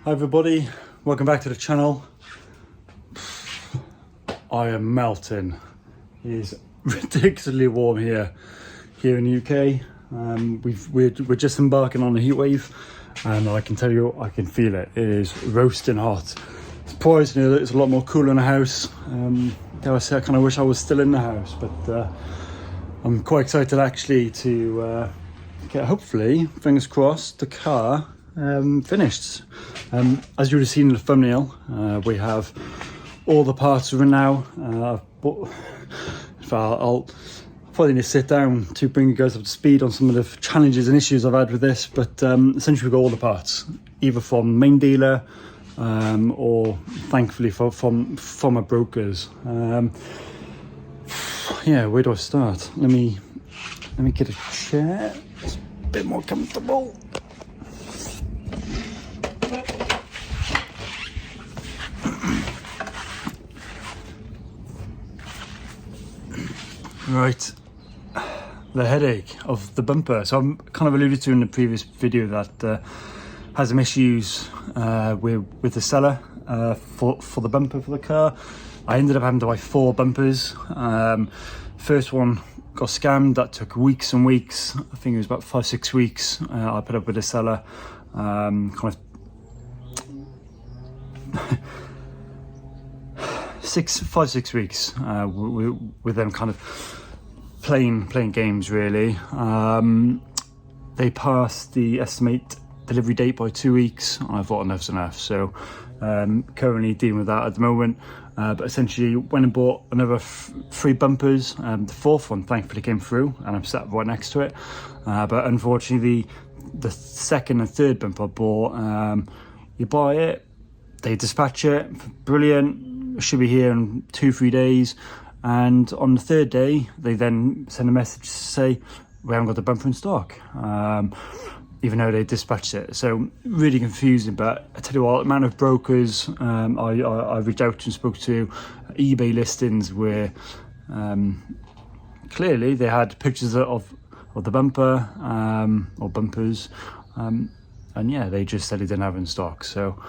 Hi everybody, welcome back to the channel. I am melting. It is ridiculously warm here in the UK. We're just embarking on a heat wave, and I can tell you, I can feel it. It is roasting hot. Surprisingly, it's a lot more cooler in the house. Dare I say, I kind of wish I was still in the house, but I'm quite excited actually to get, hopefully, fingers crossed, the car finished. As you would have seen in the thumbnail, we have all the parts are in now. I'll probably need to sit down to bring you guys up to speed on some of the challenges and issues I've had with this, but essentially we've got all the parts, either from main dealer or thankfully from our brokers. Yeah, where do I start? Let me get a chair. It's a bit more comfortable. Right, the headache of the bumper. So I'm kind of alluded to in the previous video that has some issues with the seller for the bumper for the car. I ended up having to buy 4 bumpers. First one got scammed. That took weeks and weeks. I think it was about 5-6 weeks. I put up with the seller, kind of 5-6 weeks with them kind of playing games really. They passed the estimate delivery date by 2 weeks. I thought enough's enough, so currently dealing with that at the moment. But essentially went and bought another 3 bumpers. The 4th one thankfully came through and I'm sat right next to it, but unfortunately the 2nd and 3rd bumper I bought, you buy it, they dispatch it, brilliant, should be here in 2-3 days, and on the 3rd day they then send a message to say we haven't got the bumper in stock, even though they dispatched it. So really confusing. But I tell you what, the amount of brokers I reached out to and spoke to, eBay listings where clearly they had pictures of the bumper or bumpers, and yeah, they just said they didn't have it in stock. So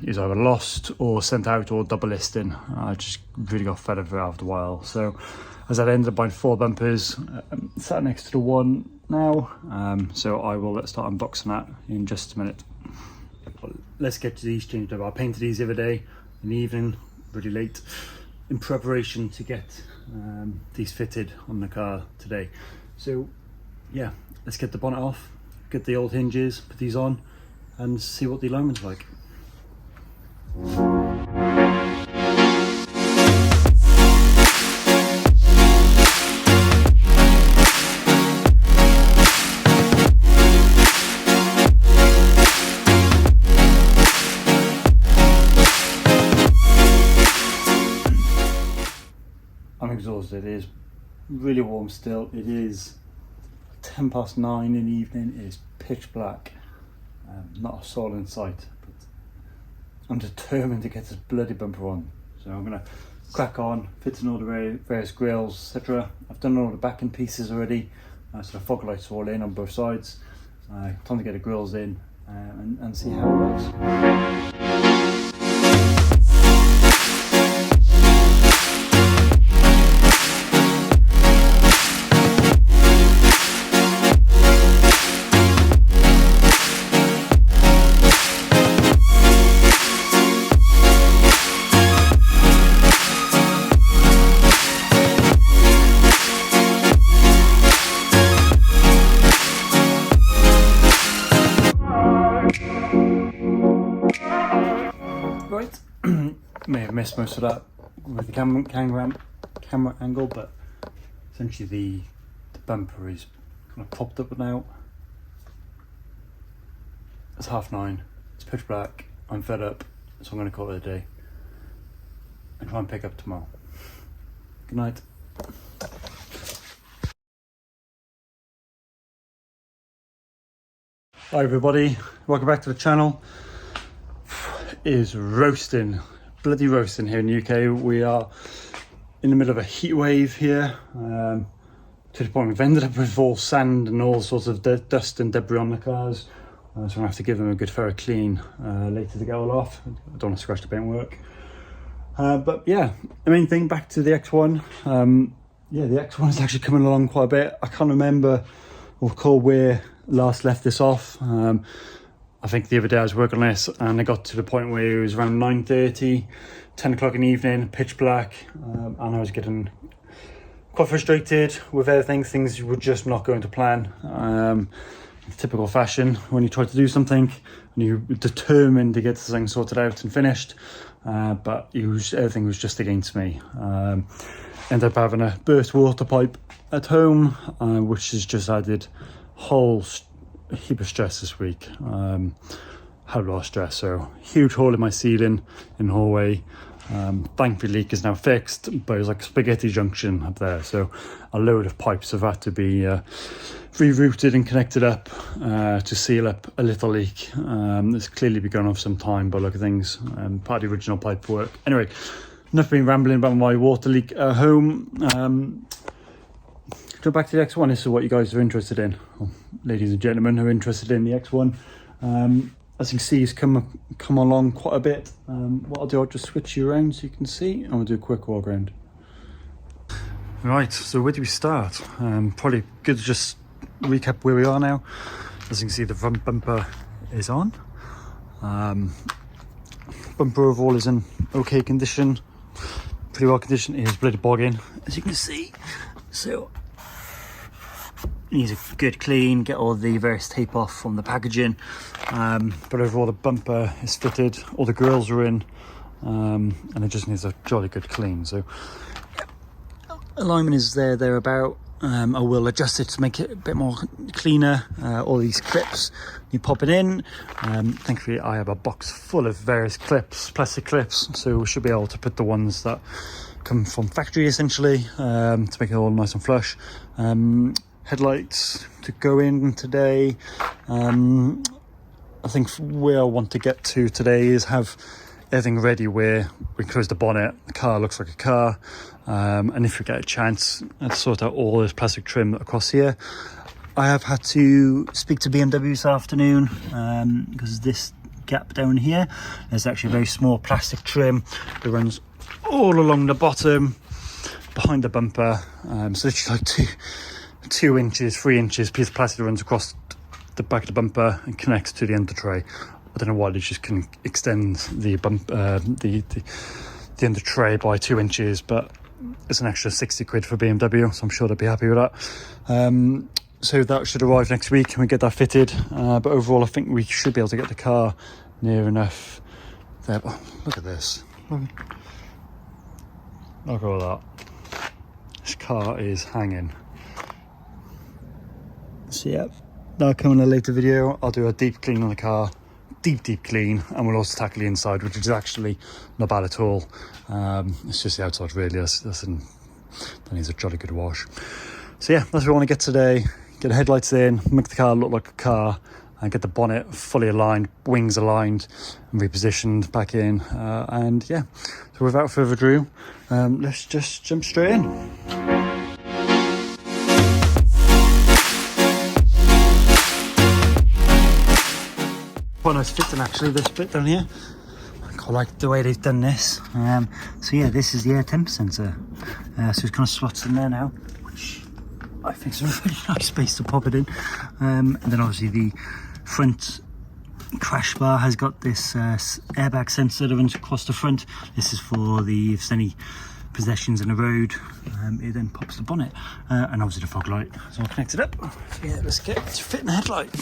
is either lost or sent out or double listing. I just really got fed of it after a while. So as I ended up buying 4 bumpers, sat next to the one now. So I will start unboxing that in just a minute. Let's get to these changed up. I painted these the other day in the evening, really late, in preparation to get these fitted on the car today. So yeah, let's get the bonnet off, get the old hinges, put these on, and see what the alignment's like. I'm exhausted. It is really warm still. It is 9:10 in the evening. It is pitch black. Not a soul in sight, but I'm determined to get this bloody bumper on. So I'm gonna crack on, fitting all the various grills, etc. I've done all the backing pieces already, so the fog lights are all in on both sides. Time to get the grills in and see how it looks. Right, may have missed most of that with the camera angle, but essentially the bumper is kind of propped up now. It's 9:30, it's pitch black, I'm fed up, so I'm going to call it a day and try and pick up tomorrow. Good night. Hi everybody, welcome back to the channel. It is roasting, bloody roasting here in the UK. We are in the middle of a heat wave here, to the point we've ended up with all sand and all sorts of dust and debris on the cars. so I'm gonna have to give them a good thorough clean later to get all off. I don't want to scratch the paintwork. But yeah, the main thing, back to the X1. Yeah, the X1 is actually coming along quite a bit. I can't remember or recall where last left this off. I think the other day I was working on this and I got to the point where it was around 9:30, 10 o'clock in the evening, pitch black, and I was getting quite frustrated with everything. Things were just not going to plan. Typical fashion when you try to do something and you're determined to get something sorted out and finished, but everything was just against me. Ended up having a burst water pipe at home, which has just added whole heap of stress this week. Had a lot of stress, so huge hole in my ceiling in the hallway. Thankfully leak is now fixed, but it's like a spaghetti junction up there, so a load of pipes have had to be rerouted and connected up to seal up a little leak. It's clearly been going on for some time, but look at things, part of the original pipe work. Anyway, enough been rambling about my water leak at home. Go back to the X1. This is what you guys are interested in, well, ladies and gentlemen who are interested in the X1. As you can see, it's come along quite a bit. What I'll do, I'll just switch you around so you can see, and we'll do a quick walk around. Right, so where do we start? Probably good to just recap where we are now. As you can see, the front bumper is on. Bumper overall is in okay condition, pretty well conditioned. It is bloody bogging, as you can see. So needs a good clean, get all the various tape off from the packaging, but overall the bumper is fitted, all the grills are in, and it just needs a jolly good clean. So yeah, alignment is thereabout. I will adjust it to make it a bit more cleaner. All these clips you pop it in. Thankfully I have a box full of various clips, plastic clips, so we should be able to put the ones that come from factory essentially, to make it all nice and flush. Headlights to go in today. I think where I want to get to today is have everything ready where we close the bonnet, the car looks like a car, and if we get a chance, I'd sort out all this plastic trim across here. I have had to speak to BMW this afternoon, because this gap down here, there's actually a very small plastic trim that runs all along the bottom behind the bumper, so it's like 2 inches, 3 inches piece of plastic that runs across the back of the bumper and connects to the under tray. I don't know why they just can extend the under tray by 2 inches, but it's an extra 60 quid for BMW, so I'm sure they'll be happy with that. So that should arrive next week and we get that fitted, but overall I think we should be able to get the car near enough there. Oh, look at this, look at all that. This car is hanging. So yeah, that'll come in a later video. I'll do a deep clean on the car, deep clean, and we'll also tackle the inside, which is actually not bad at all. It's just the outside really, that needs a jolly good wash. So yeah, that's what I want to get today. Get the headlights in, make the car look like a car, and get the bonnet fully aligned, wings aligned and repositioned back in, and yeah, so without further ado, let's just jump straight in. Quite nice fitting actually, this bit down here. I quite like the way they've done this. So yeah, this is the air temp sensor, so it kind of slots in there now, which I think is a really nice space to pop it in. And then obviously the front crash bar has got this airbag sensor that runs across the front. This is for if there's any possessions in the road, it then pops the bonnet, and obviously the fog light. So I'll connect it up. So yeah, let's get to fit in the headlight.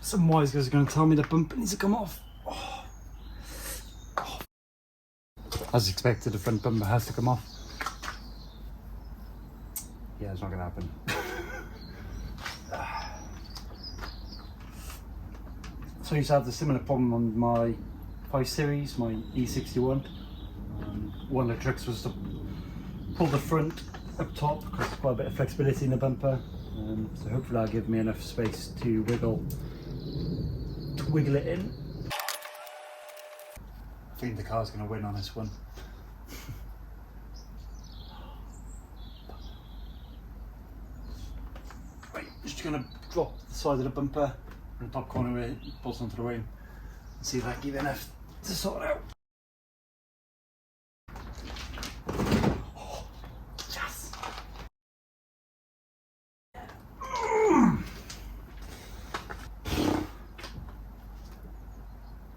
Some wise guys are going to tell me the bumper needs to come off. Oh. Oh. As expected, the front bumper has to come off. Yeah, it's not going to happen. So I used to have the similar problem on my 5 Series, my E61. One of the tricks was to pull the front up top because there's quite a bit of flexibility in the bumper. So hopefully that'll give me enough space to wiggle it in. think the car's going to win on this one. Right, just going to drop the side of the bumper in the top corner where it bolts onto the wing and see if I can give it enough to sort it out. Oh, yes!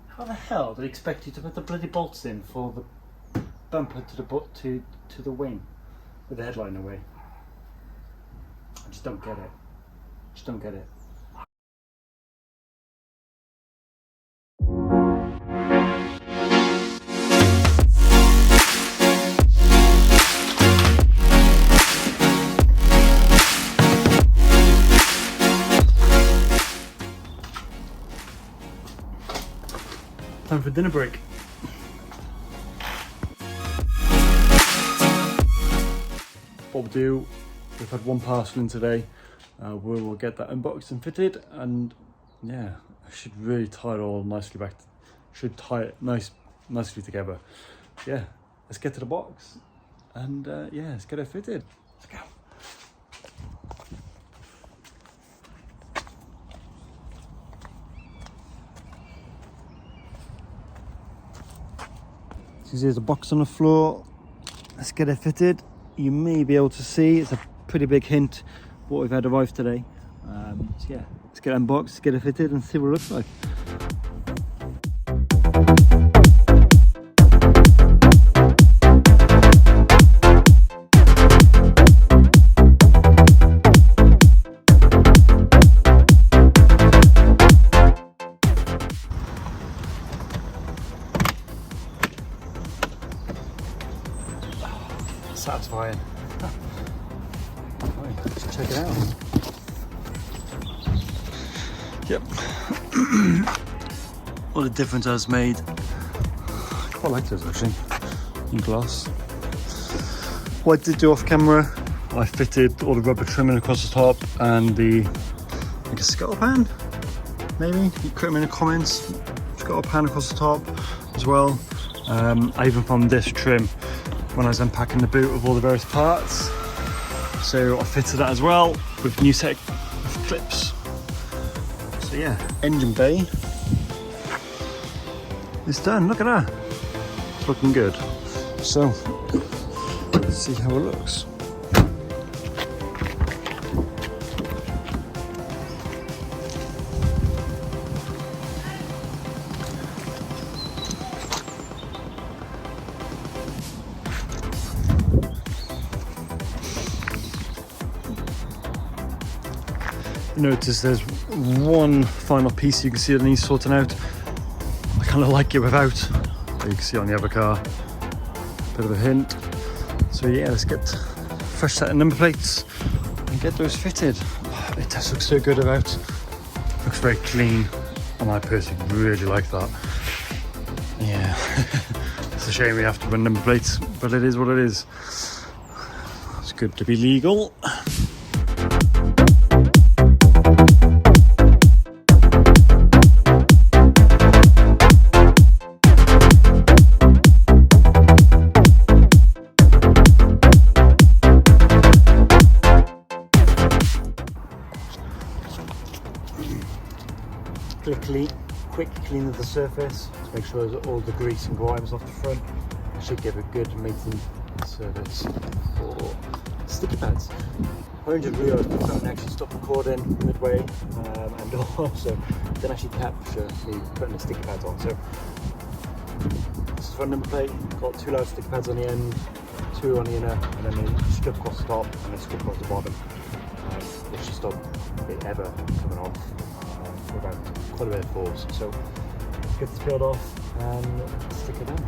How the hell did they expect you to put the bloody bolts in for the bumper to the wing with the headline away? I just don't get it. Just don't get it. Time for dinner break. What we'll do, we've had one parcel in today. We will get that unboxed and fitted, and yeah, I should really tie it all nicely back. Should tie it nicely together. Yeah, let's get to the box, and yeah, let's get it fitted. Let's go. So there's a box on the floor. Let's get it fitted. You may be able to see it's a pretty big hint what we've had arrive today. So yeah, let's get it unboxed, get it fitted, and see what it looks like. Satisfying. Right, let's check it out. Yep. What a difference that's made. I quite like those actually, in glass. What I did do off camera, I fitted all the rubber trimming across the top and the, like a scuttle pan, maybe? You put them in the comments. Scuttle pan across the top as well. I even found this trim when I was unpacking the boot of all the various parts. So I fitted that as well with a new set of clips. So yeah, engine bay is done. Look at that. It's looking good. So let's see how it looks. Notice there's one final piece you can see that needs sorting out. I kind of like it without, but you can see on the other car, bit of a hint. So yeah, let's get fresh set of number plates and get those fitted. It does look so good without. Looks very clean, and I personally really like that. Yeah, it's a shame we have to run number plates, but it is what it is. It's good to be legal. Quick clean of the surface to make sure that all the grease and grime is off the front. It should give a good mating service for sticky pads. I just realised the phone actually stopped recording midway, and also didn't actually capture me putting the sticky pads on. So this is front number plate, got two large sticky pads on the end, two on the inner, and then they strip across the top and then strip across the bottom. Which should stop it ever coming off. Without quite a bit of force. So get this peeled off and stick it down.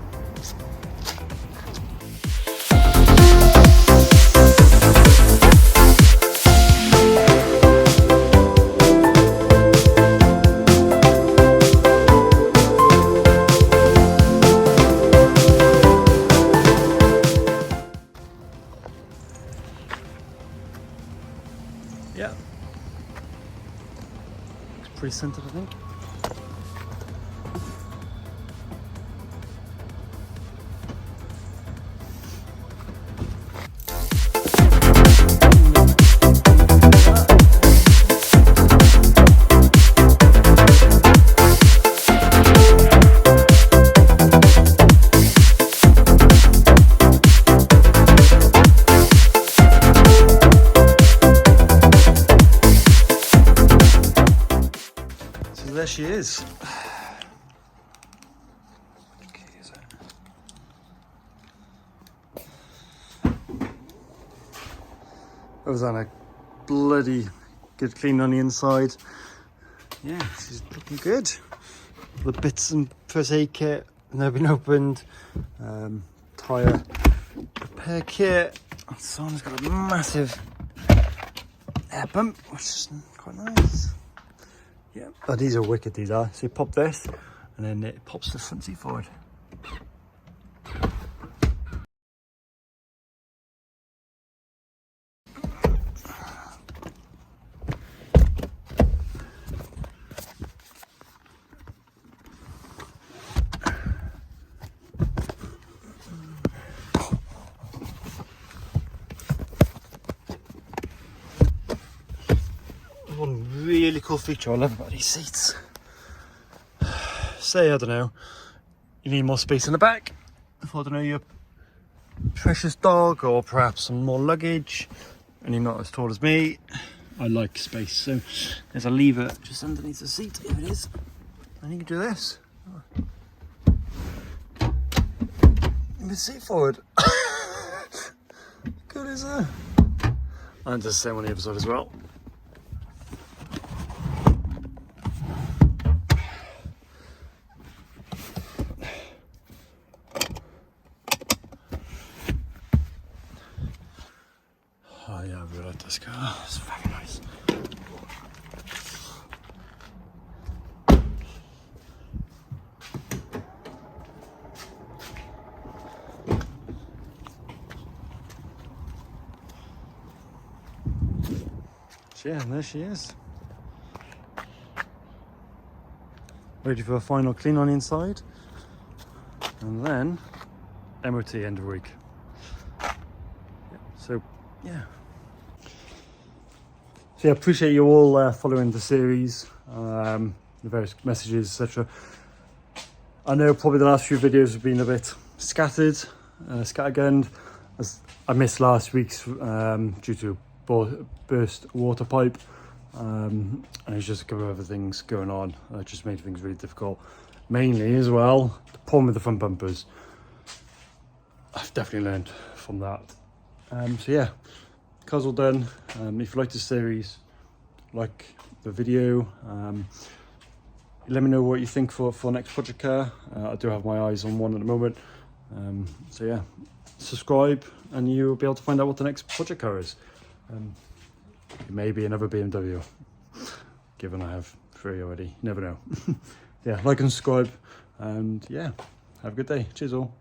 Yeah. Pretty centered, I think. she is. That was on a bloody good clean on the inside. Yeah, she's looking good. The bits and first aid kit, never been opened. Tyre repair kit. Someone's got a massive air pump, which is quite nice. Yeah, oh, these are wicked, these are. So you pop this, and then it pops the front seat forward. One really cool feature I love about these seats. Say, I don't know, you need more space in the back. If, I don't know, your precious dog or perhaps some more luggage and you're not as tall as me, I like space. So there's a lever just underneath the seat, here it is. And you can do this. Move the seat forward. Good as that. And the same on the other side as well. Oh yeah, I really like this car. It's very nice. So yeah, and there she is. Ready for a final clean on the inside. And then MOT end of week. So yeah. So yeah, appreciate you all following the series, the various messages, etc. I know probably the last few videos have been a bit scattergunned, as I missed last week's due to burst water pipe, and it's just a couple of other things going on. It just made things really difficult. Mainly as well, the problem with the front bumpers. I've definitely learned from that. So yeah, car's all done. If you like this series, like the video, let me know what you think for next project car. I do have my eyes on one at the moment. So yeah, subscribe and you'll be able to find out what the next project car is. It may be another BMW, given I have 3 already. You never know. Yeah, like and subscribe, and yeah, have a good day. Cheers all.